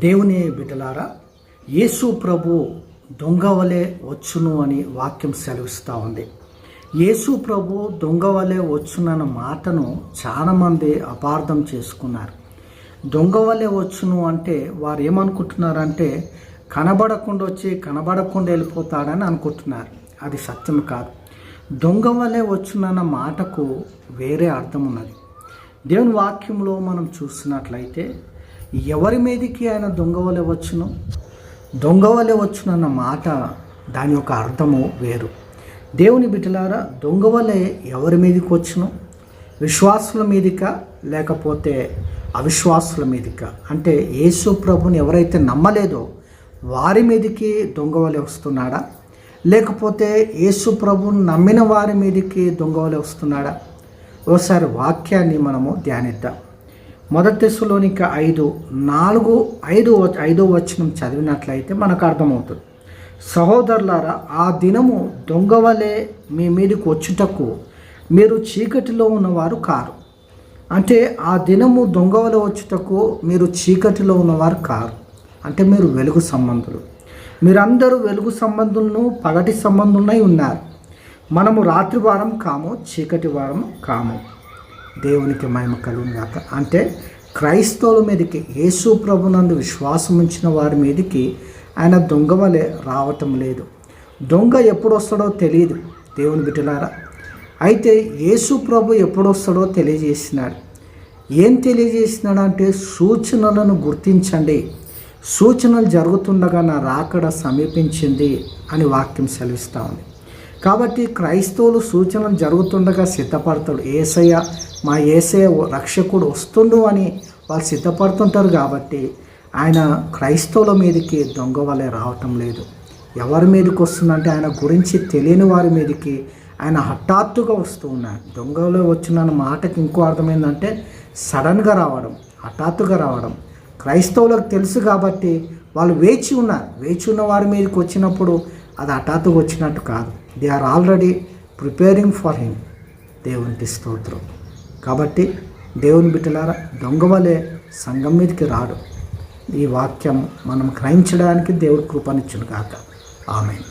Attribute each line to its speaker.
Speaker 1: దేవుని బిడ్డలారా, యేసు ప్రభు దొంగ వలె వచ్చును అని వాక్యం సెలవిస్తూ ఉంది. యేసు ప్రభు దొంగ వలె వచ్చునన్న మాటను చాలామంది అపార్థం చేసుకున్నారు. దొంగ వలె వచ్చును అంటే వారు ఏమనుకుంటున్నారంటే కనబడకుండా వచ్చి కనబడకుండా వెళ్ళిపోతాడని అనుకుంటున్నారు. అది సత్యం కాదు. దొంగ వలె వచ్చునన్న మాటకు వేరే అర్థం ఉన్నది. దేవుని వాక్యంలో మనం చూస్తున్నట్లయితే ఎవరి మీదకి ఆయన దొంగ వలె వచ్చును, దొంగ వలె వచ్చునన్న మాట దాని యొక్క అర్థము వేరు. దేవుని బిడ్డలారా, దొంగ వలె ఎవరి మీదకి వచ్చును? విశ్వాసుల మీదిక లేకపోతే అవిశ్వాసుల మీదిక? అంటే యేసు ప్రభుని ఎవరైతే నమ్మలేదో వారి మీదకి దొంగ వలె వస్తున్నాడా, లేకపోతే యేసు ప్రభుని నమ్మిన వారి మీదకి దొంగ వలె వస్తున్నాడా? ఒకసారి వాక్యాన్ని మనము ధ్యానిద్దాం. 1 తెస్సలోనిక 5:5 వచనం చదివినట్లయితే మనకు అర్థమవుతుంది. సహోదరులారా, ఆ దినము దొంగ వలె మీ మీదకి వచ్చుటకు మీరు చీకటిలో ఉన్నవారు కారు. అంటే ఆ దినము దొంగ వలె వచ్చుటకు మీరు చీకటిలో ఉన్నవారు కారు. అంటే మీరు వెలుగు సంబంధులు. మీరందరూ వెలుగు సంబంధులను, పగటి సంబంధులై ఉన్నారు. మనము రాత్రి వారం కాము, చీకటి వారం కాము. దేవునికి మహిమ కలుగును గాక. అంటే క్రైస్తవుల మీదకి, యేసు ప్రభునందు విశ్వాసం ఉంచిన వారి మీదకి ఆయన దొంగ వలె రావటం లేదు. దొంగ ఎప్పుడు వస్తాడో తెలియదు దేవుని బిడ్డలారా. అయితే యేసు ప్రభు ఎప్పుడు వస్తాడో తెలియజేసినాడు. ఏం తెలియజేసినాడు అంటే సూచనలను గుర్తించండి, సూచనలు జరుగుతుండగా నా రాకడ సమీపించింది అని వాక్యం సెలవిస్తూ ఉంది. కాబట్టి క్రైస్తవులు సూచనలు జరుగుతుండగా సిద్ధపడతాడు. మా యేసయ్య రక్షకుడు వస్తుండు అని వాళ్ళు సిద్ధపడుతుంటారు. కాబట్టి ఆయన క్రైస్తవుల మీదకి దొంగ వలె రావటం లేదు. ఎవరి మీదకి వస్తుందంటే ఆయన గురించి తెలియని వారి మీదకి ఆయన హఠాత్తుగా వస్తూ ఉన్నాడు. దొంగలో వచ్చిన మాటకి ఇంకో అర్థమైందంటే సడన్గా రావడం, హఠాత్తుగా రావడం. క్రైస్తవులకు తెలుసు కాబట్టి వాళ్ళు వేచి ఉన్నారు. వేచి ఉన్న వారి మీదకి వచ్చినప్పుడు అది హఠాత్తుగా వచ్చినట్టు కాదు. They are already preparing for him. దేవునికి స్తోత్రం. కాబట్టి దేవుని బిడ్డలారా, దొంగ వలె సంఘం మీదకి రాడు. ఈ వాక్యం మనం గ్రహించడానికి దేవుడు కృపనిచ్చును గాక. ఆమేన్.